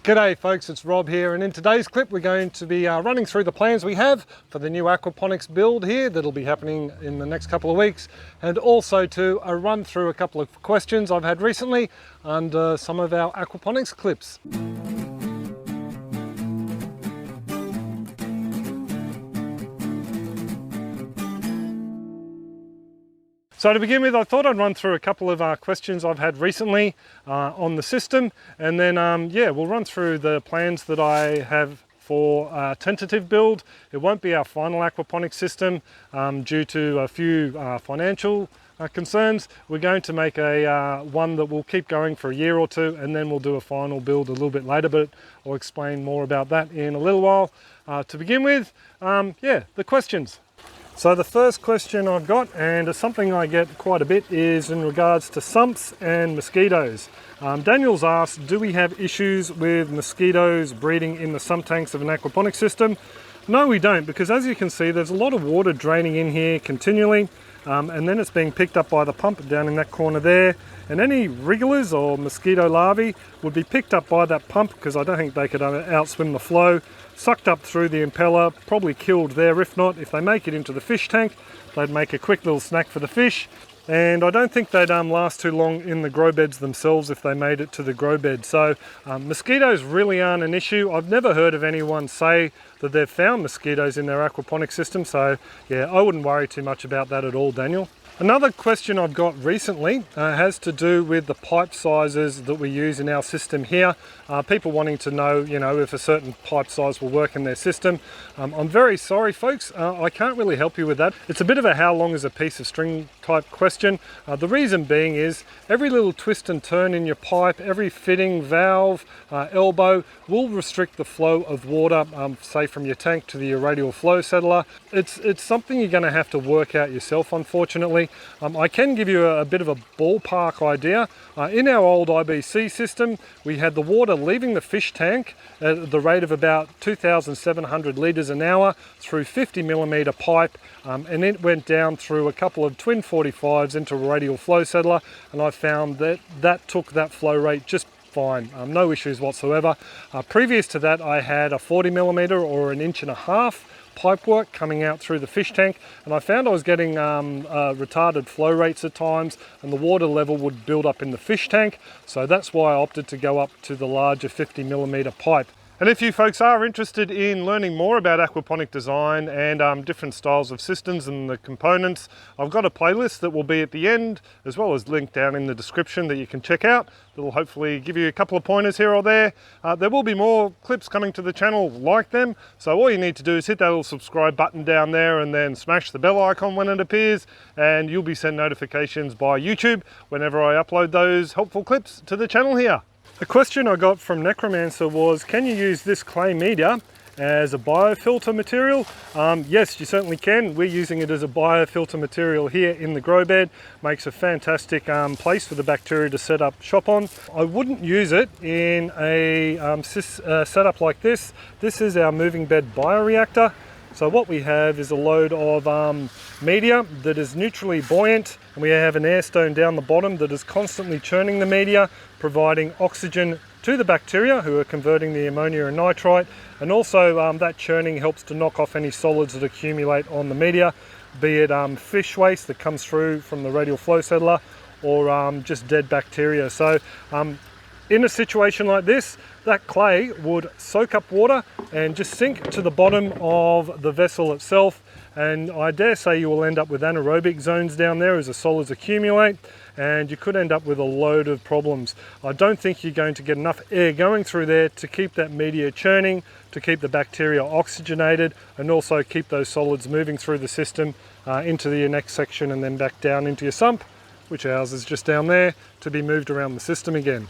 G'day folks, it's Rob here, and in today's clip we're going to be running through the plans we have for the new aquaponics build here that'll be happening in the next couple of weeks, and also to run through a couple of questions I've had recently under some of our aquaponics clips. So to begin with, I thought I'd run through a couple of questions I've had recently on the system, and then we'll run through the plans that I have for a tentative build. It won't be our final aquaponics system due to a few financial concerns. We're going to make a one that will keep going for a year or two, and then we'll do a final build a little bit later, but I'll explain more about that in a little while. To begin with, the questions. So the first question I've got, and it's something I get quite a bit, is in regards to sumps and mosquitoes. Daniel's asked, do we have issues with mosquitoes breeding in the sump tanks of an aquaponics system? No, we don't, because as you can see, there's a lot of water draining in here continually, and then it's being picked up by the pump down in that corner there. And any wrigglers or mosquito larvae would be picked up by that pump, because I don't think they could outswim the flow, sucked up through the impeller, probably killed there. If not, if they make it into the fish tank, they'd make a quick little snack for the fish. And I don't think they'd last too long in the grow beds themselves if they made it to the grow bed. So mosquitoes really aren't an issue. I've never heard of anyone say that they've found mosquitoes in their aquaponics system. So yeah, I wouldn't worry too much about that at all, Daniel. Another question I've got recently has to do with the pipe sizes that we use in our system here. People wanting to know, if a certain pipe size will work in their system. I'm very sorry, folks. I can't really help you with that. It's a bit of a how long is a piece of string type question. The reason being is every little twist and turn in your pipe, every fitting, valve, elbow will restrict the flow of water, say from your tank to the radial flow settler. It's something you're going to have to work out yourself, unfortunately. I can give you a bit of a ballpark idea. In our old IBC system, we had the water leaving the fish tank at the rate of about 2,700 litres an hour through 50mm pipe, and it went down through a couple of twin 45s into a radial flow settler, and I found that took that flow rate just fine, no issues whatsoever. Previous to that, I had a 40mm or an 1.5 inch pipe work coming out through the fish tank, and I found I was getting retarded flow rates at times, and the water level would build up in the fish tank. So that's why I opted to go up to the larger 50mm pipe. And if you folks are interested in learning more about aquaponic design and different styles of systems and the components, I've got a playlist that will be at the end, as well as linked down in the description, that you can check out. That will hopefully give you a couple of pointers here or there. There will be more clips coming to the channel like them, so all you need to do is hit that little subscribe button down there and then smash the bell icon when it appears, and you'll be sent notifications by YouTube whenever I upload those helpful clips to the channel here. The question I got from Necromancer was, can you use this clay media as a biofilter material? Yes, you certainly can. We're using it as a biofilter material here in the grow bed. Makes a fantastic place for the bacteria to set up shop on. I wouldn't use it in a setup like this. This is our moving bed bioreactor. So what we have is a load of media that is neutrally buoyant, and we have an air stone down the bottom that is constantly churning the media, providing oxygen to the bacteria who are converting the ammonia and nitrite, and also that churning helps to knock off any solids that accumulate on the media, be it fish waste that comes through from the radial flow settler, or just dead bacteria. So in a situation like this, that clay would soak up water and just sink to the bottom of the vessel itself, and I dare say you will end up with anaerobic zones down there as the solids accumulate, and you could end up with a load of problems. I don't think you're going to get enough air going through there to keep that media churning, to keep the bacteria oxygenated, and also keep those solids moving through the system into the next section and then back down into your sump, which ours is just down there, to be moved around the system again.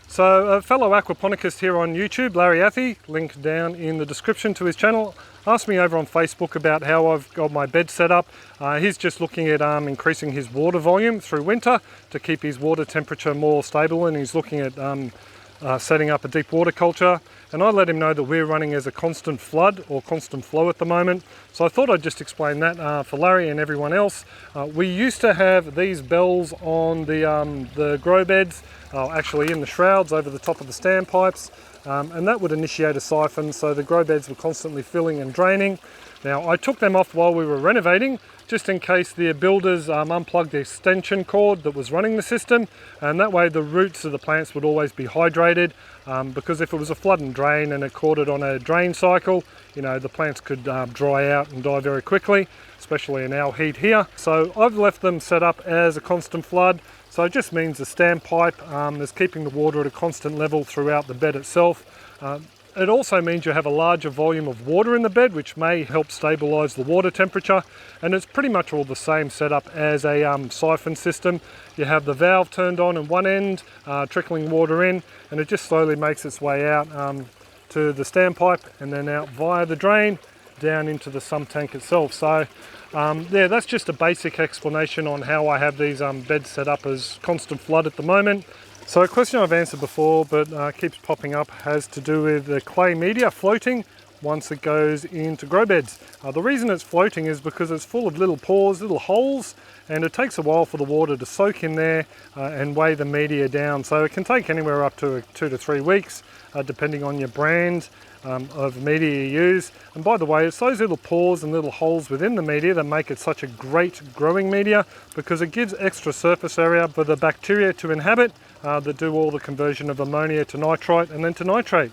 So a fellow aquaponicist here on YouTube, Larry Athy, linked down in the description to his channel, asked me over on Facebook about how I've got my bed set up. He's just looking at increasing his water volume through winter to keep his water temperature more stable, and he's looking at setting up a deep water culture. And I let him know that we're running as a constant flood or constant flow at the moment. So I thought I'd just explain that for Larry and everyone else. We used to have these bells on the grow beds, actually in the shrouds over the top of the standpipes. and that would initiate a siphon, so the grow beds were constantly filling and draining. Now I took them off while we were renovating, just in case the builders unplugged the extension cord that was running the system, and that way the roots of the plants would always be hydrated, because if it was a flood and drain and it caught it on a drain cycle, you know, the plants could dry out and die very quickly, especially in our heat here. So I've left them set up as a constant flood. So it just means the standpipe is keeping the water at a constant level throughout the bed itself. It also means you have a larger volume of water in the bed, which may help stabilise the water temperature, and it's pretty much all the same setup as a siphon system. You have the valve turned on at one end, trickling water in, and it just slowly makes its way out to the standpipe and then out via the drain down into the sump tank itself. So yeah, that's just a basic explanation on how I have these beds set up as constant flood at the moment. So a question I've answered before but keeps popping up has to do with the clay media floating once it goes into grow beds. The reason it's floating is because it's full of little pores, little holes, and it takes a while for the water to soak in there and weigh the media down. So it can take anywhere up to 2 to 3 weeks depending on your brand of media you use. And by the way, it's those little pores and little holes within the media that make it such a great growing media, because it gives extra surface area for the bacteria to inhabit that do all the conversion of ammonia to nitrite and then to nitrate.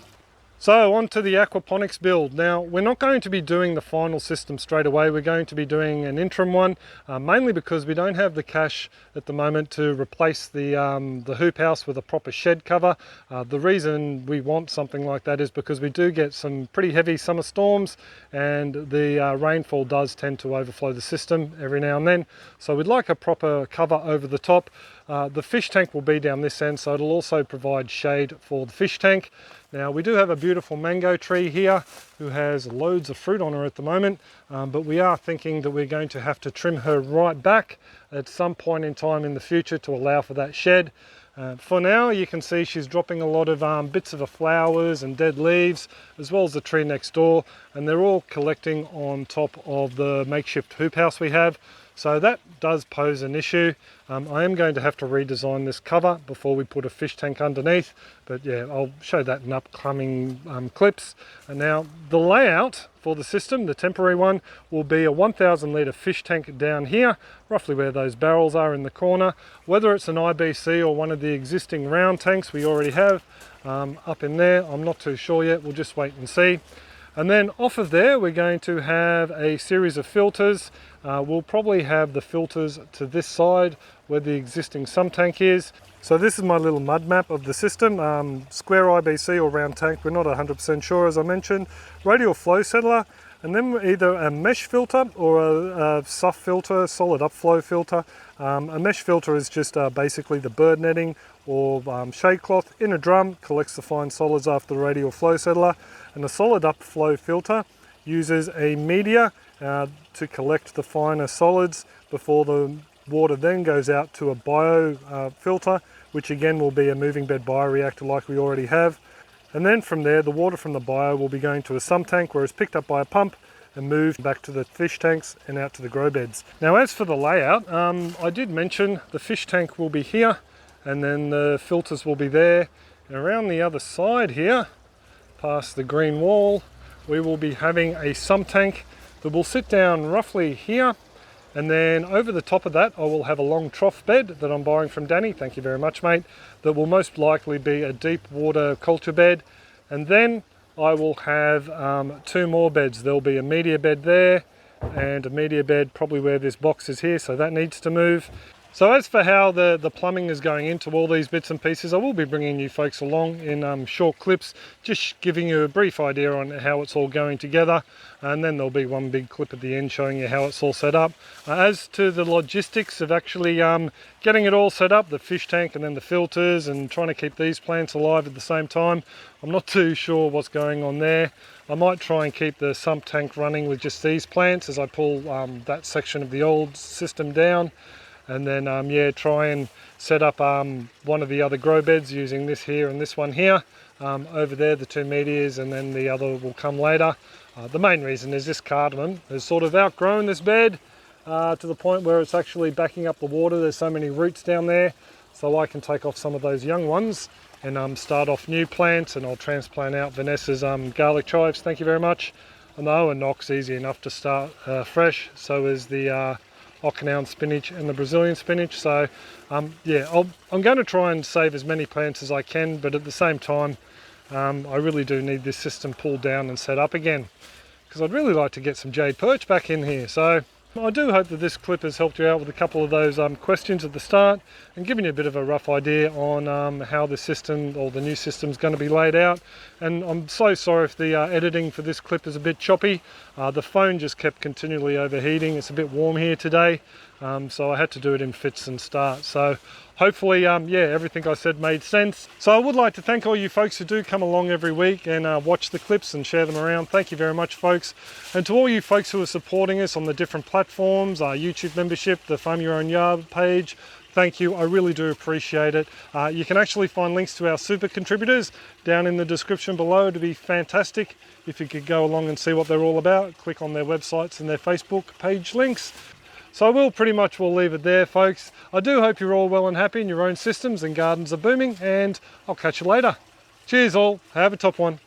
So on to the aquaponics build. Now we're not going to be doing the final system straight away. We're going to be doing an interim one, mainly because we don't have the cash at the moment to replace the hoop house with a proper shed cover. The reason we want something like that is because we do get some pretty heavy summer storms, and the rainfall does tend to overflow the system every now and then. So we'd like a proper cover over the top. The fish tank will be down this end, so it'll also provide shade for the fish tank. Now we do have a beautiful mango tree here who has loads of fruit on her at the moment, but we are thinking that we're going to have to trim her right back at some point in time in the future to allow for that shed. For now, you can see she's dropping a lot of bits of the flowers and dead leaves, as well as the tree next door, and they're all collecting on top of the makeshift hoop house we have. So that does pose an issue. I am going to have to redesign this cover before we put a fish tank underneath, but yeah, I'll show that in upcoming clips. And now the layout for the system, the temporary one, will be a 1,000 litre fish tank down here, roughly where those barrels are in the corner. Whether it's an IBC or one of the existing round tanks we already have up in there, I'm not too sure yet. We'll just wait and see. And then off of there, we're going to have a series of filters. We'll probably have the filters to this side where the existing sump tank is. So this is my little mud map of the system. Square IBC or round tank, we're not 100% sure, as I mentioned. Radial flow settler, and then either a mesh filter or a SUF filter, solid upflow filter. A mesh filter is just basically the bird netting or shade cloth in a drum, collects the fine solids after the radial flow settler. And a solid upflow filter uses a media to collect the finer solids before the water then goes out to a bio filter, which again will be a moving bed bioreactor like we already have. And then from there, the water from the bio will be going to a sump tank where it's picked up by a pump and moved back to the fish tanks and out to the grow beds. Now as for the layout, I did mention the fish tank will be here, and then the filters will be there. And around the other side here, past the green wall, we will be having a sump tank that will sit down roughly here, and then over the top of that I will have a long trough bed that I'm borrowing from Danny, thank you very much mate, that will most likely be a deep water culture bed. And then I will have 2 more beds. There'll be a media bed there and a media bed probably where this box is here, so that needs to move. So as for how the plumbing is going into all these bits and pieces, I will be bringing you folks along in short clips, just giving you a brief idea on how it's all going together, and then there'll be one big clip at the end showing you how it's all set up. As to the logistics of actually getting it all set up, the fish tank and then the filters and trying to keep these plants alive at the same time, I'm not too sure what's going on there. I might try and keep the sump tank running with just these plants as I pull that section of the old system down. And then yeah, try and set up one of the other grow beds using this here and this one here. Over there, the 2 medias, and then the other will come later. The main reason is this cardamom has sort of outgrown this bed to the point where it's actually backing up the water. There's so many roots down there, so I can take off some of those young ones and start off new plants, and I'll transplant out Vanessa's garlic chives. Thank you very much. I know a knock's easy enough to start fresh, so is the Okinawan spinach and the Brazilian spinach. So yeah, I'm going to try and save as many plants as I can, but at the same time I really do need this system pulled down and set up again, because I'd really like to get some jade perch back in here. So I do hope that this clip has helped you out with a couple of those questions at the start and given you a bit of a rough idea on how the system, or the new system, is going to be laid out. And I'm so sorry if the editing for this clip is a bit choppy. The phone just kept continually overheating. It's a bit warm here today, so I had to do it in fits and starts. So hopefully, yeah, everything I said made sense. So I would like to thank all you folks who do come along every week and watch the clips and share them around. Thank you very much, folks. And to all you folks who are supporting us on the different platforms, our YouTube membership, the Farm Your Own Yard page, thank you. I really do appreciate it. You can actually find links to our super contributors down in the description below. It'd be fantastic if you could go along and see what they're all about. Click on their websites and their Facebook page links. So I will pretty much leave it there, folks. I do hope you're all well and happy in your own systems and gardens are booming, and I'll catch you later. Cheers all. Have a top one.